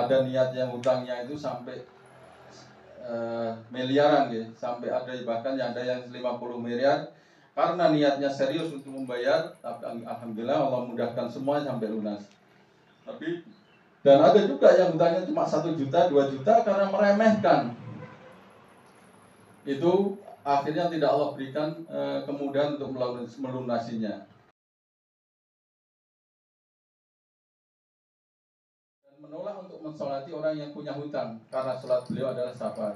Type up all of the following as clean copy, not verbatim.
ada niat yang hutangnya itu sampai miliaran ya, sampai ada bahkan yang ada yang 50 miliar karena niatnya serius untuk membayar. Tapi alhamdulillah Allah mudahkan semuanya sampai lunas. Dan ada juga yang hutangnya cuma 1 juta, 2 juta karena meremehkan. Itu akhirnya tidak Allah berikan kemudahan untuk melunasinya. Dan menolak untuk mensolati orang yang punya hutang karena sholat beliau adalah syafaat.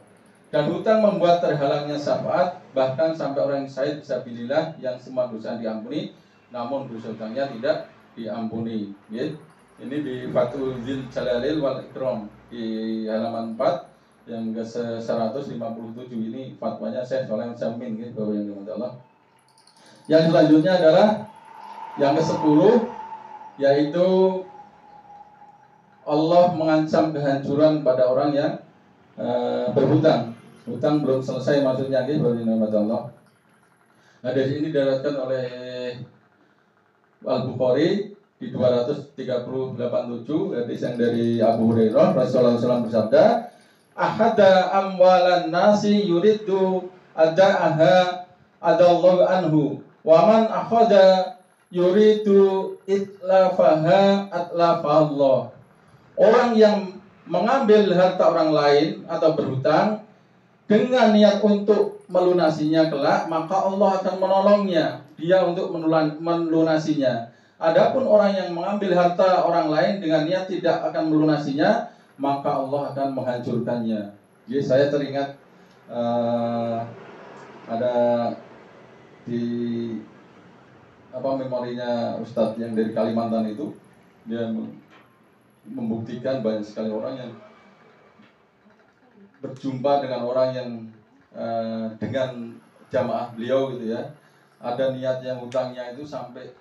Dan hutang membuat terhalangnya syafaat, bahkan sampai orang yang syahid fisabilillah yang semua dosa diampuni, namun dosa hutangnya tidak diampuni. Ya. Ini di Fathul Jalalil wal Ikram di halaman 4 yang ke-157 ini fatwanya Syekh Shalih Al-Utsaimin gitu, Bapak yang dirahmati Allah. Yang selanjutnya adalah yang ke-10, yaitu Allah mengancam kehancuran pada orang yang berhutang. Hutang belum selesai maksudnya gitu, Bapak yang dirahmati Allah. Nah, dari ini diriwayatkan oleh Al-Bukhari di 238.7, hadis yang dari Abu Hurairah, Rasulullah SAW bersabda, ahada amwalan nasi yuridu ada'aha adallahu anhu wa man akhada yuridu itlafaha atlafahallah. Orang yang mengambil harta orang lain atau berhutang dengan niat untuk melunasinya kelak, maka Allah akan menolongnya dia untuk melunasinya. Adapun orang yang mengambil harta orang lain dengan niat tidak akan melunasinya, maka Allah akan menghancurkannya. Jadi saya teringat ada di memorinya Ustadz yang dari Kalimantan itu, dia membuktikan banyak sekali orang yang berjumpa dengan orang yang dengan jamaah beliau gitu ya, ada niat yang hutangnya itu sampai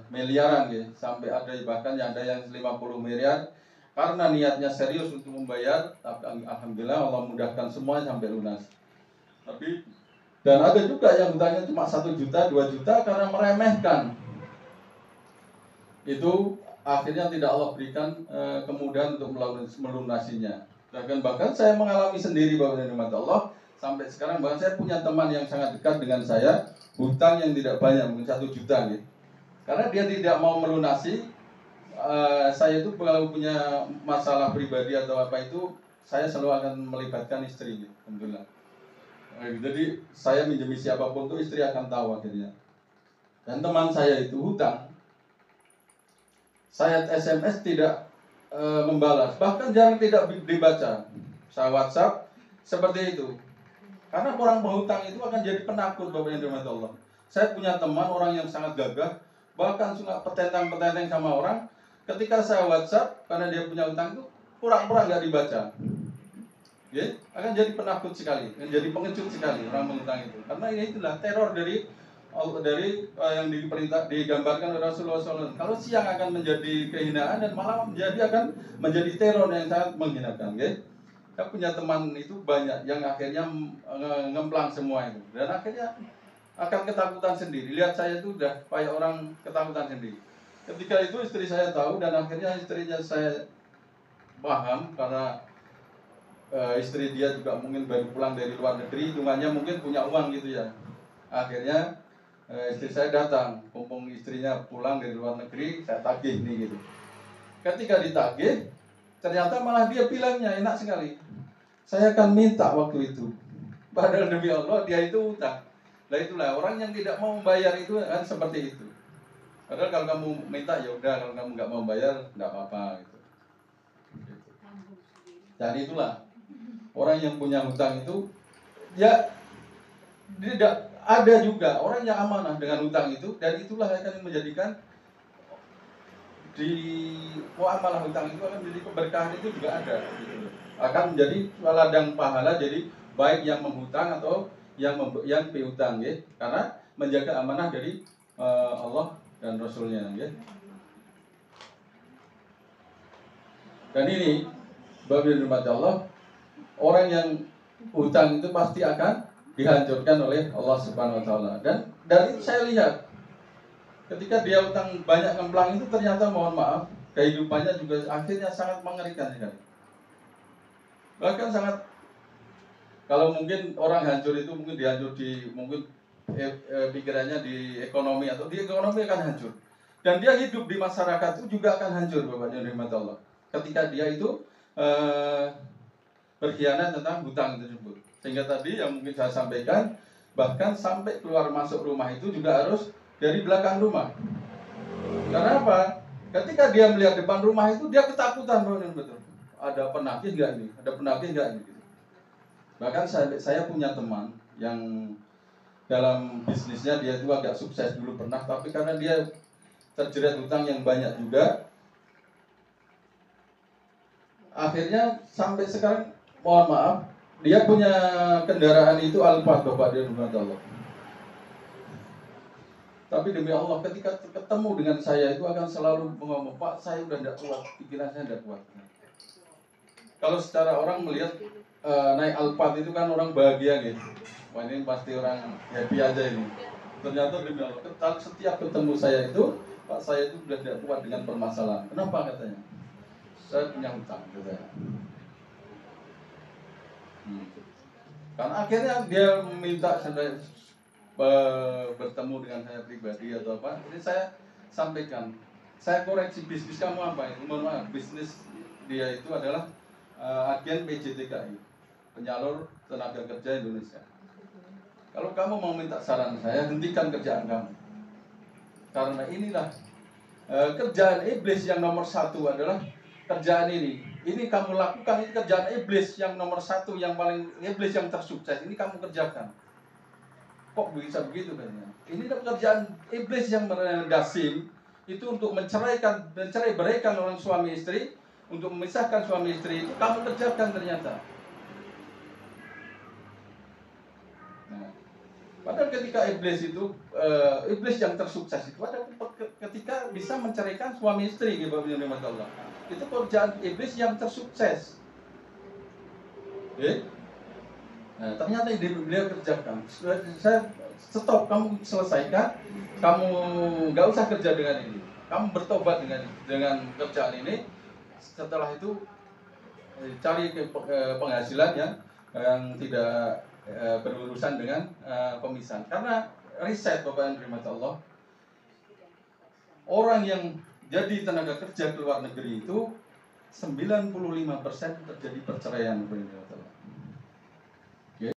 miliaran ya, sampai ada bahkan yang ada yang 50 miliar karena niatnya serius untuk membayar. Tapi alhamdulillah Allah mudahkan semuanya sampai lunas. Dan ada juga yang hutangnya cuma 1 juta, 2 juta karena meremehkan. Itu akhirnya tidak Allah berikan kemudahan untuk melunasinya. Bahkan saya mengalami sendiri, Bapak dan Ibu Allah, sampai sekarang bahkan saya punya teman yang sangat dekat dengan saya, hutang yang tidak banyak, mungkin 1 juta gitu. Karena dia tidak mau melunasi, saya itu kalau punya masalah pribadi atau apa itu, saya selalu akan melibatkan istri gitu, alhamdulillah. Jadi saya minjemi siapapun itu istri akan tahu akhirnya. Dan teman saya itu hutang, saya SMS tidak membalas, bahkan jarang tidak dibaca. Saya WhatsApp seperti itu. Karena orang berhutang itu akan jadi penakut, Bapak yang dirahmati Allah. Saya punya teman orang yang sangat gagah, bahkan suka petentang-petenteng sama orang. Ketika saya WhatsApp, karena dia punya hutang itu pura-pura nggak dibaca. Ya, akan jadi penakut sekali, akan jadi pengecut sekali orang berhutang itu. Karena ini itulah teror dari yang digambarkan oleh Rasulullah SAW. Kalau siang akan menjadi kehinaan dan malam akan menjadi teror yang sangat menghinakan. Ya. Saya punya teman itu banyak yang akhirnya ngemplang semua itu, dan akhirnya akan ketakutan sendiri. Lihat saya itu udah kayak orang ketakutan sendiri. Ketika itu istri saya tahu, dan akhirnya istrinya saya paham karena istri dia juga mungkin baru pulang dari luar negeri, hitungannya mungkin punya uang gitu ya. Akhirnya istri saya datang, mumpung istrinya pulang dari luar negeri, saya tagih nih gitu. Ketika ditagih, ternyata malah dia bilangnya enak sekali, saya akan minta waktu itu. Padahal demi Allah dia itu utang. Nah itulah orang yang tidak mau membayar itu kan seperti itu. Padahal kalau kamu minta ya udah, kalau kamu nggak mau bayar nggak apa-apa gitu. Dan itulah orang yang punya hutang itu, ya tidak ada juga orang yang amanah dengan hutang itu, dan itulah akan menjadikan di muamalah hutang itu akan menjadi keberkahan itu juga ada. Gitu. Akan menjadi ladang pahala, jadi baik yang menghutang atau yang piutang, ya, karena menjaga amanah dari Allah dan Rasulnya, ya. Dan ini, Bapak dan Ibu Allah, orang yang hutang itu pasti akan dihancurkan oleh Allah Subhanahu Wa Taala. Dan dari itu saya lihat, ketika dia hutang banyak kemplang itu ternyata mohon maaf, kehidupannya juga akhirnya sangat mengerikan sekali. Bahkan sangat, kalau mungkin orang hancur itu mungkin dihancur di mungkin pikirannya di ekonomi, atau di ekonomi akan hancur. Dan dia hidup di masyarakat itu juga akan hancur, Bapak yang dirahmati Allah. Ketika dia itu berkhianat tentang hutang tersebut. Sehingga tadi yang mungkin saya sampaikan, bahkan sampai keluar masuk rumah itu juga harus dari belakang rumah. Karena apa? Ketika dia melihat depan rumah itu dia ketakutan, betul. Ada penagih nggak ini? Ada penagih nggak ini? Bahkan saya punya teman yang dalam bisnisnya dia itu agak sukses dulu pernah, tapi karena dia terjerat hutang yang banyak juga, akhirnya sampai sekarang, mohon maaf, dia punya kendaraan itu Alphard, Bapak dia dirahmati Allah. Tapi demi Allah, ketika ketemu dengan saya itu akan selalu ngomong, Pak, saya udah tidak kuat, pikiran saya tidak kuat. Kalau secara orang melihat naik Alphard itu kan orang bahagia gitu. Wah, ini pasti orang happy aja ini. Ternyata demi Allah, setiap ketemu saya itu, Pak, saya itu sudah tidak kuat dengan permasalahan. Kenapa katanya? Saya punya hutang, katanya. Karena akhirnya dia meminta bertemu dengan saya pribadi atau apa. Jadi saya sampaikan, saya koreksi bisnis kamu apa itu. Mohon maaf, bisnis dia itu adalah agen PJTKI, penyalur tenaga kerja Indonesia. Kalau kamu mau minta saran saya, hentikan kerjaan kamu. Karena inilah kerjaan iblis yang nomor satu adalah kerjaan ini. Ini kamu lakukan, ini kerjaan iblis yang nomor satu, yang paling iblis yang tersukses. Ini kamu kerjakan. Kok bisa begitu katanya? Ini pekerjaan iblis yang meredasim itu untuk mencerai beraikan orang suami istri, untuk memisahkan suami istri itu kamu kerjakan ternyata. Nah, padahal ketika iblis itu iblis yang tersukses itu ada ketika bisa menceraikan suami istri, gitu Allah. Itu pekerjaan iblis yang tersukses. Nah, ternyata beliau kerjakan. Saya stop, kamu selesaikan, kamu nggak usah kerja dengan ini, kamu bertobat dengan kerjaan ini. Setelah itu cari penghasilan yang tidak berurusan dengan pemisahan. Karena riset Bapak yang dirahmati Allah, orang yang jadi tenaga kerja ke luar negeri itu 95% terjadi perceraian, Bapak yang dirahmati Allah.